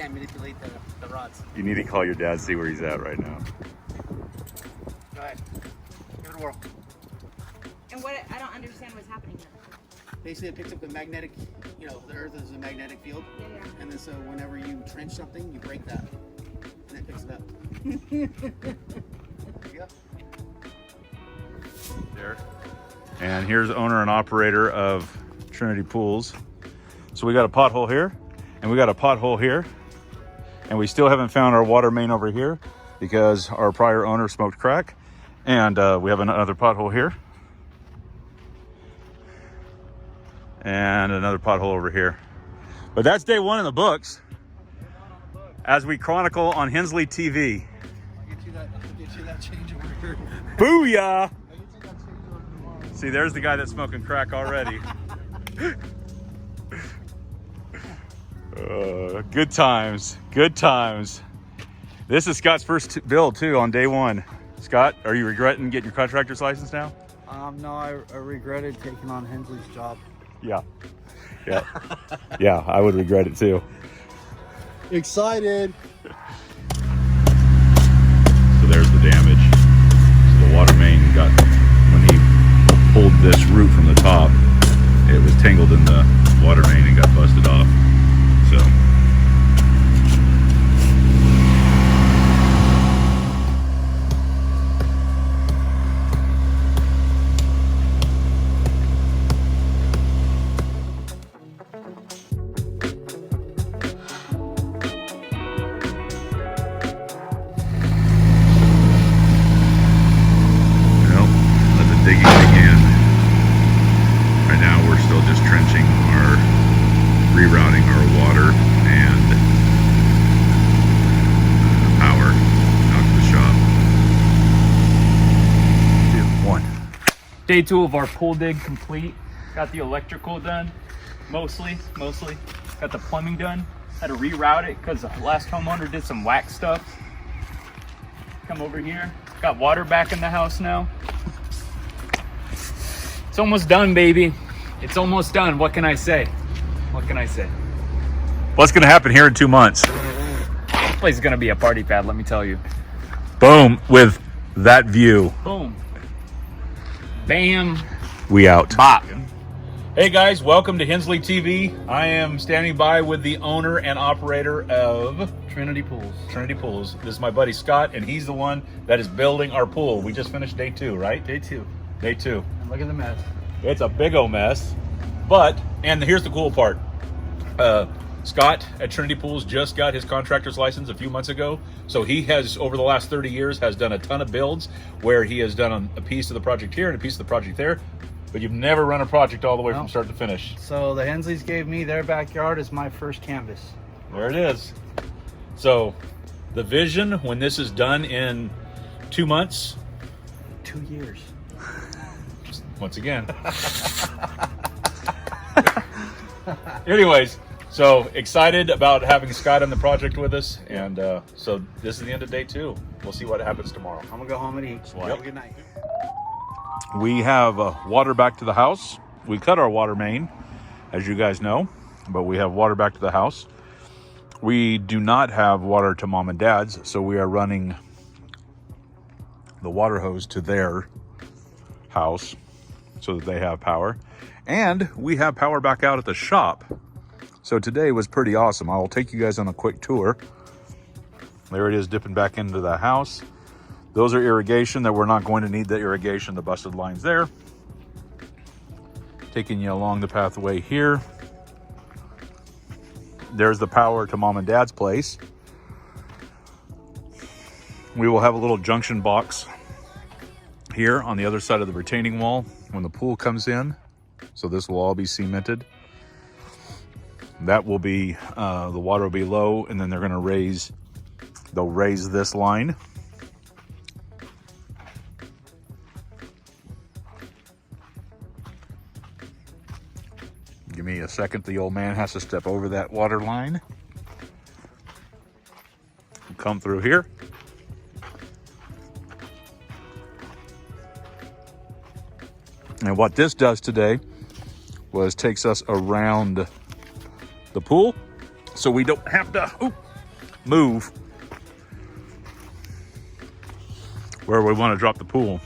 can't manipulate the rods. You need to call your dad, see where he's at right now. Go ahead. Give it a whirl. And what I don't understand what's happening here. Basically, it picks up the magnetic, you know, the Earth is a magnetic field. Yeah. And then so whenever you trench something, you break that. And it picks it up. There you go. There. And here's the owner and operator of Trinity Pools. So we got a pothole here, and we got a pothole here, and we still haven't found our water main over here because our prior owner smoked crack. And we have another pothole here. And another pothole over here. But that's day one in the books, as we chronicle on Hensley TV. I'll get you that change over here. Booyah! I'll get you that change over tomorrow. See, there's the guy that's smoking crack already. Good times, good times. This is Scott's first build too on day one. Scott, are you regretting getting your contractor's license now? No, I regretted taking on Hensley's job. Yeah. Yeah. Yeah, I would regret it too. Excited. So there's the damage. So the water main got, when he pulled this root from the top, it was tangled in the water main and got busted off. So. Digging again. Right now we're still just trenching rerouting our water and power out to the shop. 2, 1. Day 2 of our pool dig complete. Got the electrical done, mostly. Got the plumbing done. Had to reroute it because the last homeowner did some whack stuff. Come over here. Got water back in the house now. It's almost done, baby. It's almost done. What can I say? What can I say? What's going to happen here in 2 months? This place is going to be a party pad, let me tell you. Boom, with that view. Boom. Bam. We out. Bop. Hey guys, welcome to Hensley TV. I am standing by with the owner and operator of Trinity Pools. Trinity Pools. This is my buddy Scott, and he's the one that is building our pool. We just finished day 2, right? Day 2. Day 2. And look at the mess. It's a big old mess, but, and here's the cool part. Scott at Trinity Pools just got his contractor's license a few months ago. So he has, over the last 30 years, has done a ton of builds where he has done a piece of the project here and a piece of the project there, but you've never run a project all the way from start to finish. So the Hensleys gave me their backyard as my first canvas. There it is. So the vision when this is done in 2 months. 2 years. Once again. Anyways, so excited about having Scott on the project with us. And so this is the end of day 2. We'll see what happens tomorrow. I'm gonna go home and eat. Yep. Have a good night. We have water back to the house. We cut our water main, as you guys know, but we have water back to the house. We do not have water to mom and dad's, so we are running the water hose to their house so that they have power. And we have power back out at the shop. So today was pretty awesome. I will take you guys on a quick tour. There it is, dipping back into the house. Those are irrigation that we're not going to need the irrigation, the busted lines there. Taking you along the pathway here. There's the power to mom and dad's place. We will have a little junction box here on the other side of the retaining wall when the pool comes in. So this will all be cemented. That will be, the water will be low, and then they'll raise this line. Give me a second, the old man has to step over that water line. Come through here. And what this does today was takes us around the pool, so we don't have to move where we want to drop the pool.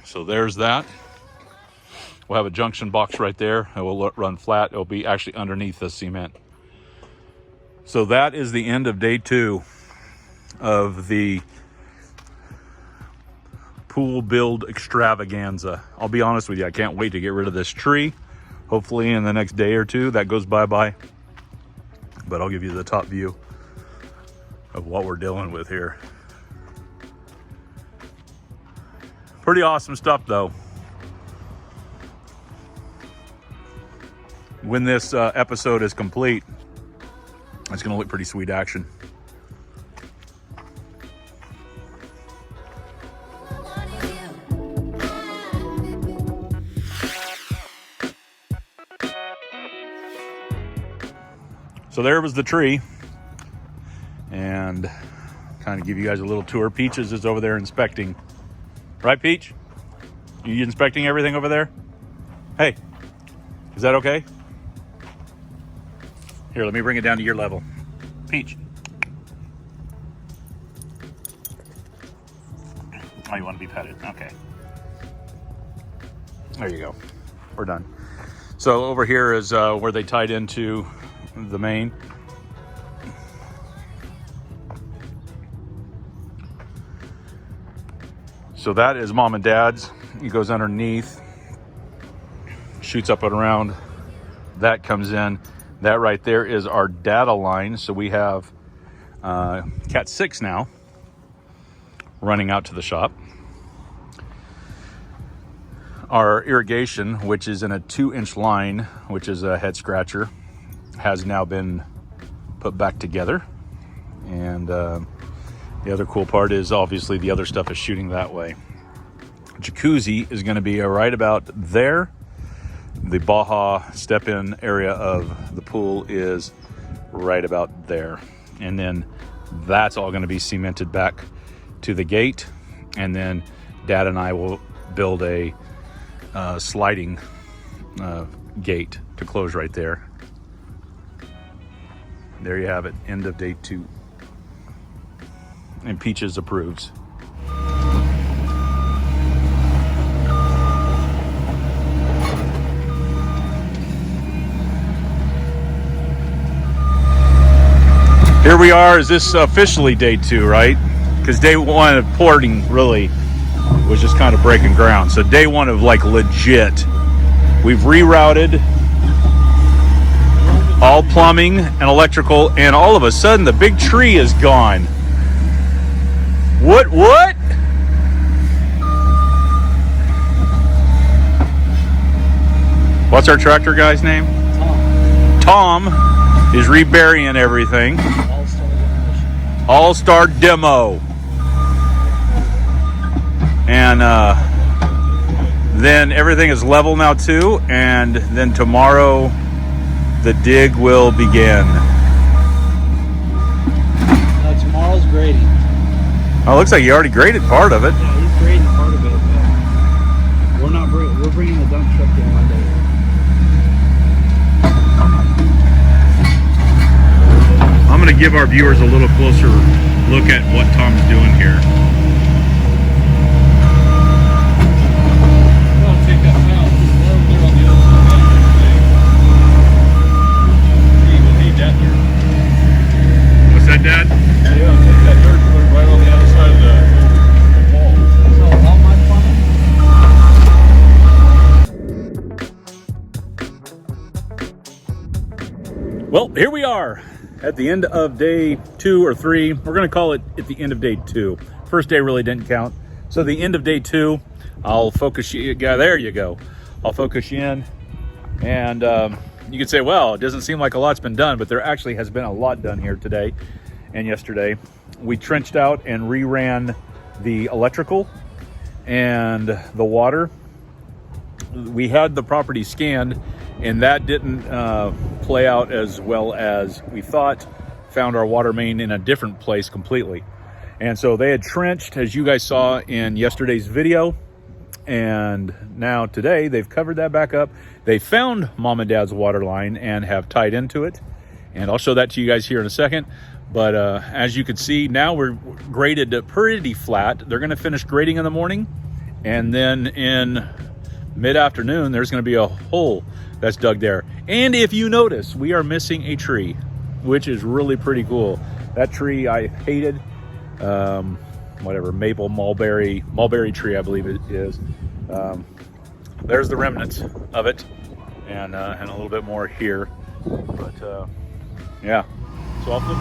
So there's that. We'll have a junction box right there. It will run flat. It'll be actually underneath the cement. So that is the end of day 2 of the pool build extravaganza. I'll be honest with you, I can't wait to get rid of this tree. Hopefully in the next day or 2 that goes bye-bye. But I'll give you the top view of what we're dealing with here. Pretty awesome stuff though. When this episode is complete, it's gonna look pretty sweet action. So there was the tree, and kind of give you guys a little tour. Peaches is over there inspecting. Right, Peach? You inspecting everything over there? Hey, is that okay? Here, let me bring it down to your level. Peach. Oh, you want to be petted? Okay. There you go. We're done. So over here is where they tied into the main. So that is mom and dad's. It goes underneath, shoots up and around. That comes in. That right there is our data line. So we have Cat 6 now running out to the shop. Our irrigation, which is in a 2-inch line, which is a head scratcher, has now been put back together. And the other cool part is obviously the other stuff is shooting that way. Jacuzzi is going to be right about there. The Baja step-in area of the pool is right about there. And then that's all going to be cemented back to the gate. And then Dad and I will build a sliding gate to close right there. There you have it, end of day 2. And Peaches approves. Here we are. Is this officially day 2, right? Because day 1 of porting really was just kind of breaking ground. So day 1 of like legit, we've rerouted all plumbing and electrical, and all of a sudden the big tree is gone. What? What's our tractor guy's name? Tom is reburying everything. All-Star Demo. And then everything is level now too, and then tomorrow the dig will begin. Tomorrow's grading. Oh, it looks like you already graded part of it. Yeah, he's grading part of it. We're bringing the dump truck in one day. I'm going to give our viewers a little closer look at what Tom's doing here. What's that, Dad? Yeah, take that dirt, put it right on the other side of the wall. So how much Well, here we are at the end of day 2 or 3. We're going to call it at the end of day 2. First day really didn't count. So the end of day 2, I'll focus you. Yeah, there you go. I'll focus you in. And you could say, well, it doesn't seem like a lot's been done, but there actually has been a lot done here today and yesterday. We trenched out and reran the electrical and the water. We had the property scanned, and that didn't play out as well as we thought. Found our water main in a different place completely. And so they had trenched, as you guys saw in yesterday's video. And now today they've covered that back up. They found Mom and Dad's water line and have tied into it. and I'll show that to you guys here in a second. But as you can see, now we're graded pretty flat. They're going to finish grading in the morning, and then in mid-afternoon there's going to be a hole that's dug there. And if you notice, we are missing a tree, which is really pretty cool. That tree I hated, whatever, maple mulberry tree, I believe it is. There's the remnants of it, and a little bit more here. But yeah, so I'll flip.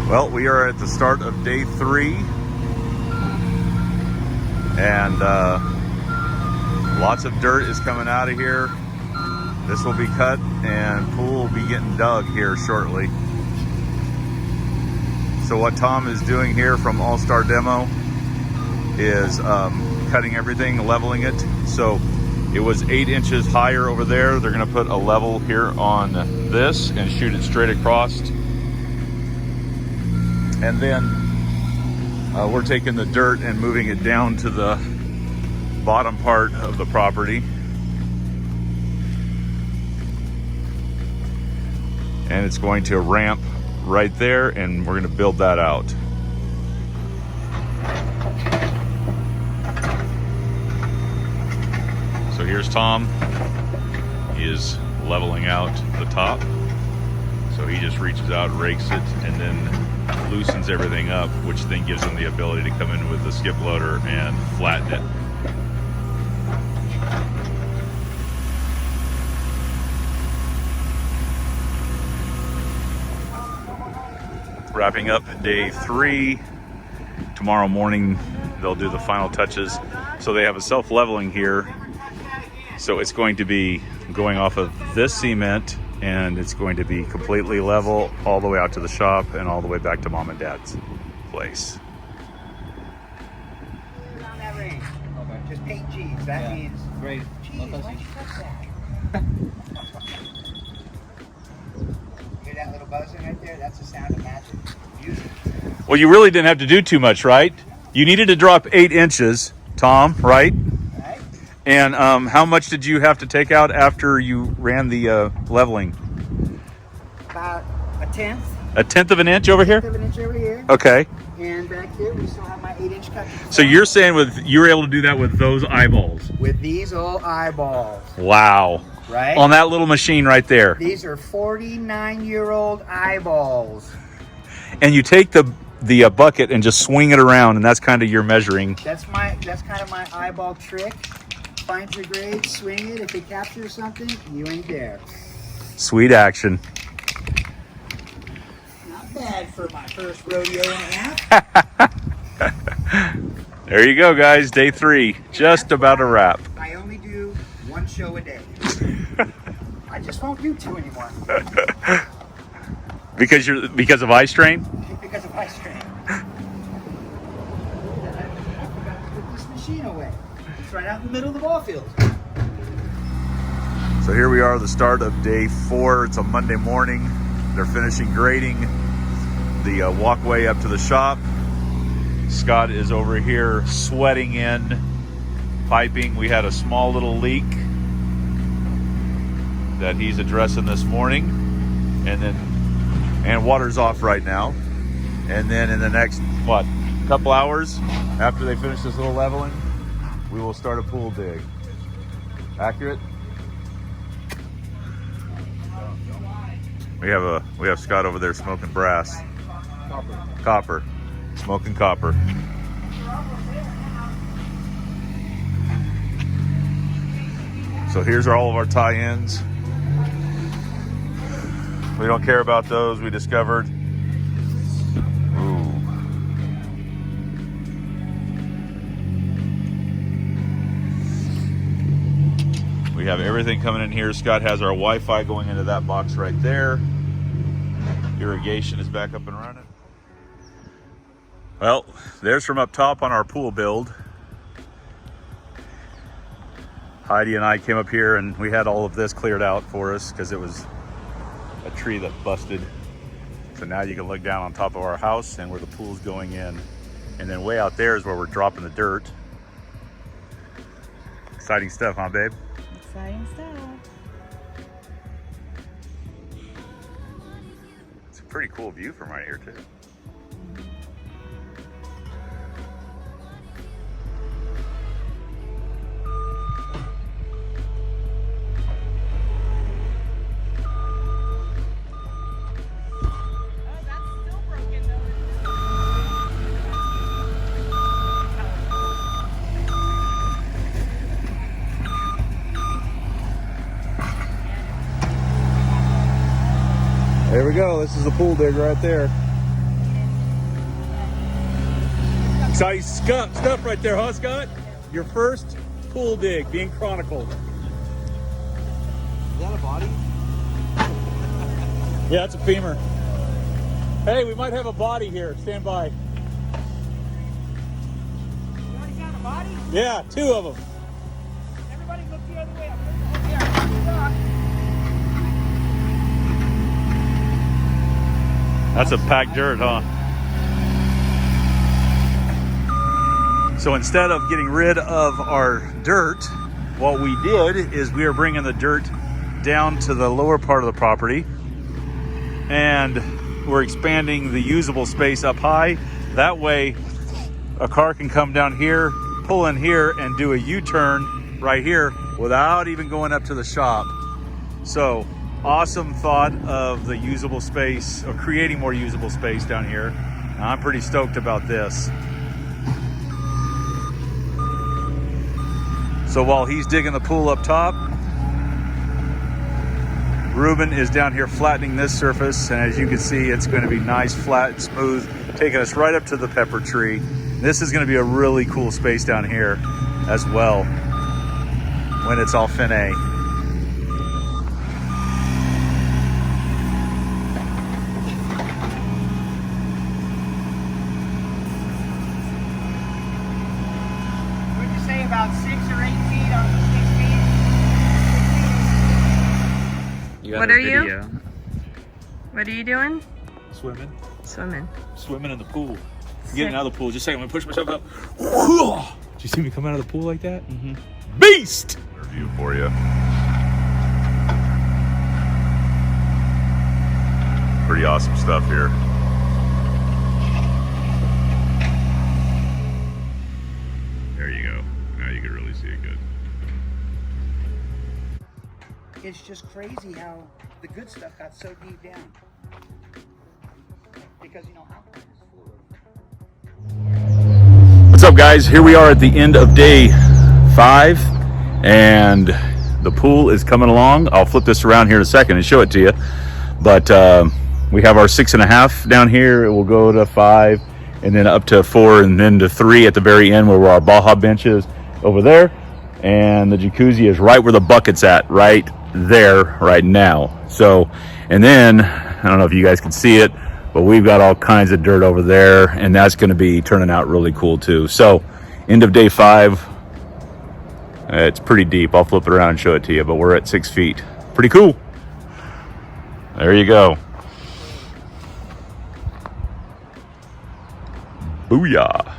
Well, we are at the start of day 3, and lots of dirt is coming out of here. This will be cut, and pool will be getting dug here shortly. So what Tom is doing here from All-Star Demo is cutting everything, leveling it. So it was 8 inches higher over there. They're gonna put a level here on this and shoot it straight across. And then we're taking the dirt and moving it down to the bottom part of the property. And it's going to ramp right there, and we're going to build that out. So here's Tom. He is leveling out the top. So he just reaches out, rakes it, and then loosens everything up, which then gives him the ability to come in with the skip loader and flatten it. Wrapping up day 3. Tomorrow morning they'll do the final touches. So they have a self-leveling here. So it's going to be going off of this cement, and it's going to be completely level all the way out to the shop and all the way back to Mom and Dad's place. On that range. Okay. Just paint cheese. That means Great. cheese. Why'd you touch that? Hear that little buzzing right there? That's the sound of magic. Music. Well, you really didn't have to do too much, right? You needed to drop 8 inches, Tom, right? Right? And how much did you have to take out after you ran the leveling? About a tenth. A tenth of an inch over here? Of an inch over here. Okay. And back here we still have my 8-inch cut. So you're saying you were able to do that with those eyeballs? With these old eyeballs. Wow. Right? On that little machine right there. These are 49-year-old eyeballs. And you take the bucket and just swing it around, and that's kind of your measuring. That's kind of my eyeball trick. Find your grade, swing it. If it captures something, you ain't there. Sweet action. Not bad for my first rodeo and a half. There you go, guys. Day 3, just about a wrap. I only do 1 show a day. I just won't do 2 anymore. Because of eye strain? Because of eye strain. Put this machine away. It's right out in the middle of the ball field. So here we are, the start of day 4. It's a Monday morning. They're finishing grading the walkway up to the shop. Scott is over here sweating in piping. We had a small little leak that he's addressing this morning, and water's off right now. And then in the next couple hours after they finish this little leveling, we will start a pool dig. Accurate? We have Scott over there smoking brass. Copper. Smoking copper. So here's all of our tie-ins. We don't care about those, we discovered. Ooh. We have everything coming in here. Scott has our Wi-Fi going into that box right there. Irrigation is back up and running. Well, there's from up top on our pool build. Heidi and I came up here and we had all of this cleared out for us because it was a tree that busted. So now you can look down on top of our house and where the pool's going in. And then way out there is where we're dropping the dirt. Exciting stuff, huh, babe? Exciting stuff. Pretty cool view from right here too. There we go. This is the pool dig right there. Exciting stuff right there, huh, Scott? Your first pool dig being chronicled. Is that a body? Yeah, it's a femur. Hey, we might have a body here. Stand by. You already found a body? Yeah, 2 of them. Everybody look the other way. I'm looking over there. That's a packed dirt, huh? So instead of getting rid of our dirt, what we did is we are bringing the dirt down to the lower part of the property, and we're expanding the usable space up high. That way a car can come down here, pull in here, and do a U-turn right here without even going up to the shop. So awesome thought of the usable space, or creating more usable space down here. I'm pretty stoked about this. So while he's digging the pool up top, Ruben is down here flattening this surface, and as you can see, it's going to be nice, flat, and smooth, taking us right up to the pepper tree. This is going to be a really cool space down here as well when it's all finished. What'd you say, about 6 or 8 feet on 6 feet? What are you? What are you doing? Swimming. Swimming. Swimming in the pool. Getting out of the pool. Just a second, I'm gonna push myself up. Did you see me come out of the pool like that? Mm-hmm. Beast! Review for you. Pretty awesome stuff here. There you go. Now you can really see it good. It's just crazy how the good stuff got so deep down. Because, you know, alcohol is fluid. What's up, guys? Here we are at the end of day 5, and the pool is coming along. I'll flip this around here in a second and show it to you. But we have our 6.5 down here. It will go to 5, and then up to 4, and then to 3 at the very end, where our Baja bench is over there. And the jacuzzi is right where the bucket's at, right there, right now. So, and then, I don't know if you guys can see it, but we've got all kinds of dirt over there, and that's going to be turning out really cool too. So, end of day 5. It's pretty deep. I'll flip it around and show it to you, but we're at 6 feet. Pretty cool. There you go. Booyah.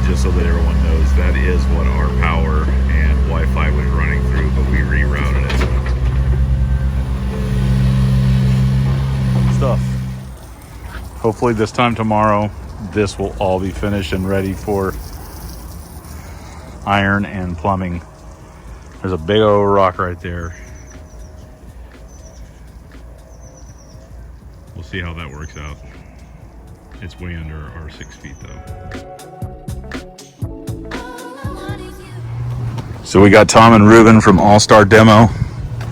Just so that everyone knows, that is what our power and Wi-Fi was running through, but we rerouted it. Stuff. Hopefully this time tomorrow, this will all be finished and ready for iron and plumbing. There's a big old rock right there. We'll see how that works out. It's way under our 6 feet though. So we got Tom and Ruben from All-Star Demo.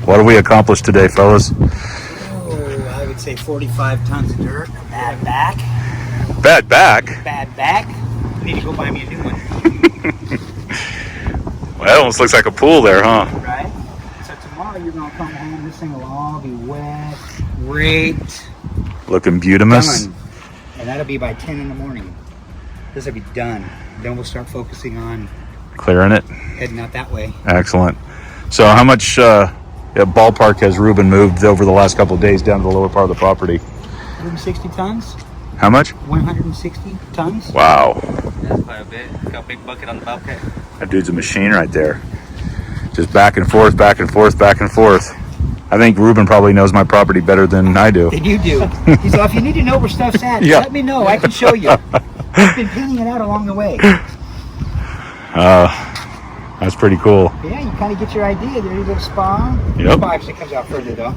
What have we accomplished today, fellas? Oh, I would say 45 tons of dirt. Bad back. Bad back? Bad back. Need to go buy me a new one. Well, that almost looks like a pool there, huh? Right? So tomorrow you're going to come home, this thing will all be wet, raked. Looking beautimous. Done. And that'll be by 10 in the morning. This will be done. Then we'll start focusing on Clearing it. heading out that way. Excellent. So how much ballpark has Ruben moved over the last couple of days down to the lower part of the property? 160 tons? How much? 160 tons? Wow. That's quite a bit. Got a big bucket on the bobcat. That dude's a machine right there. Just back and forth, back and forth, back and forth. I think Ruben probably knows my property better than I do. Then you do. He said, if you need to know where stuff's at, Yeah. let me know. I can show you. I've been painting it out along the way. That's pretty cool. Yeah, you kind of get your idea. There's a little spa. Yep. Your spa actually comes out further, though.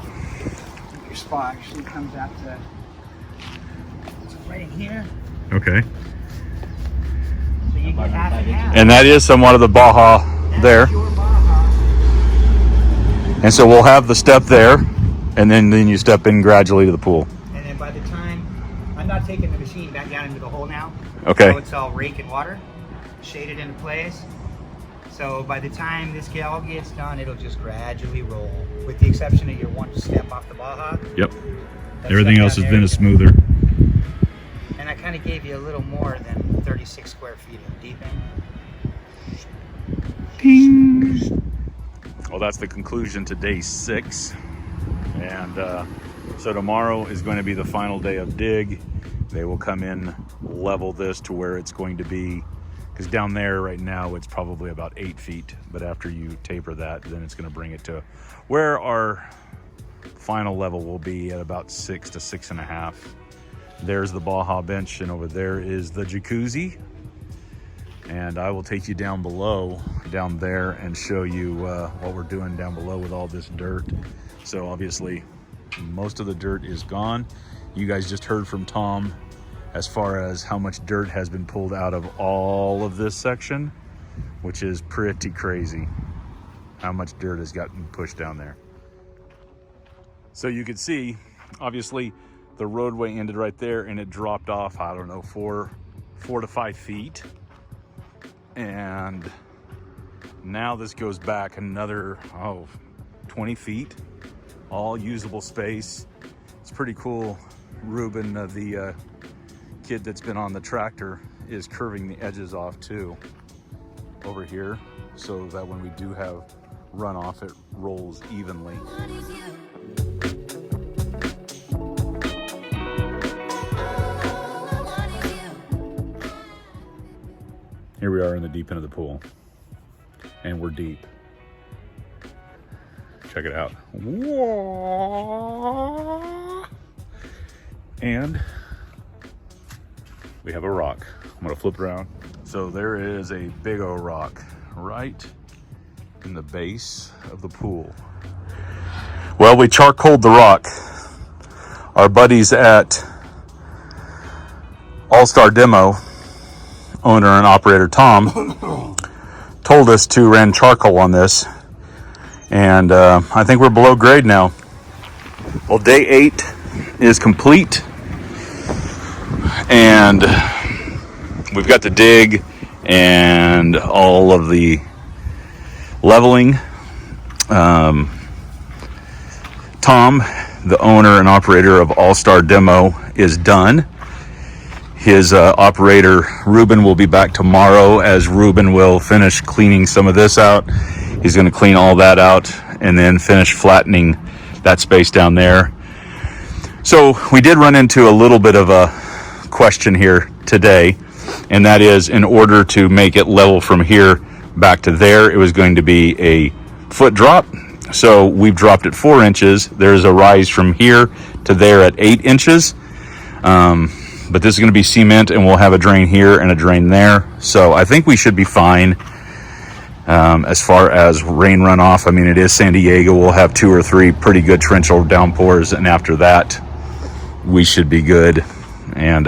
Your spa actually comes out to it's right in here. Okay. So you get half and half. And that is somewhat of the Baja there. That's your Baja. And so we'll have the step there, and then you step in gradually to the pool. And then by the time, I'm not taking the machine back down into the hole now. Okay. So it's all rake and water, shaded into place. So by the time this all gets done, it'll just gradually roll, with the exception of your one step off the Baja. Yep. That Everything step else has down been there. a smoother. And I kind of gave you a little more than 36 square feet of deep end. Well, that's the conclusion to day 6. And so tomorrow is going to be the final day of dig. They will come in, level this to where it's going to be, because down there right now it's probably about 8 feet, but after you taper that, then it's going to bring it to where our final level will be at about 6 to 6.5. There's the Baja bench, and over there is the jacuzzi. And I will take you down below, down there, and show you what we're doing down below with all this dirt. So obviously most of the dirt is gone. You guys just heard from Tom as far as how much dirt has been pulled out of all of this section, which is pretty crazy how much dirt has gotten pushed down there. So you can see, obviously, the roadway ended right there and it dropped off, I don't know, 4 to 5 feet. And now this goes back another 20 feet, all usable space. It's pretty cool. Ruben, the kid that's been on the tractor, is curving the edges off too over here, so that when we do have runoff, it rolls evenly. Here we are in the deep end of the pool, and we're deep. Check it out. Whoa. And we have a rock. I'm gonna flip around. So there is a big old rock right in the base of the pool. Well, we charcoaled the rock. Our buddies at All-Star Demo, owner and operator Tom, told us to run charcoal on this, and I think we're below grade now. Well, day 8 is complete, and we've got the dig and all of the leveling. Tom, the owner and operator of All-Star Demo, is done. His operator, Ruben, will be back tomorrow, as Ruben will finish cleaning some of this out. He's going to clean all that out and then finish flattening that space down there. So we did run into a little bit of a question here today, and that is, in order to make it level from here back to there, it was going to be a foot drop. So we've dropped it 4 inches. There's a rise from here to there at 8 inches. But this is going to be cement, and we'll have a drain here and a drain there. So I think we should be fine as far as rain runoff. I mean, it is San Diego. We'll have 2 or 3 pretty good torrential downpours, and after that, we should be good. And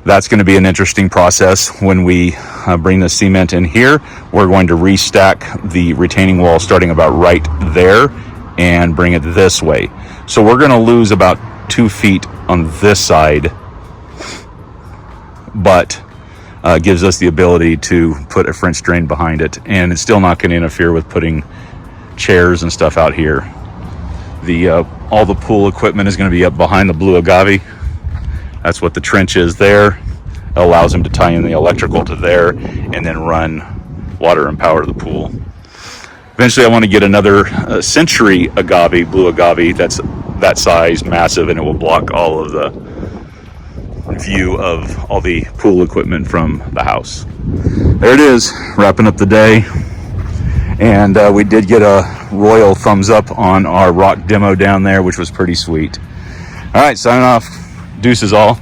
that's going to be an interesting process when we bring the cement in here. We're going to restack the retaining wall starting about right there and bring it this way. So we're going to lose about 2 feet on this side, but gives us the ability to put a French drain behind it, and it's still not going to interfere with putting chairs and stuff out here. All the pool equipment is going to be up behind the blue agave That's what the trench is there. It allows him to tie in the electrical to there and then run water and power to the pool. Eventually I want to get another century agave, blue agave, that's that size, massive, and it will block all of the view of all the pool equipment from the house. There it is, wrapping up the day. And we did get a royal thumbs up on our rock demo down there, which was pretty sweet. All right, signing off. Deuces all.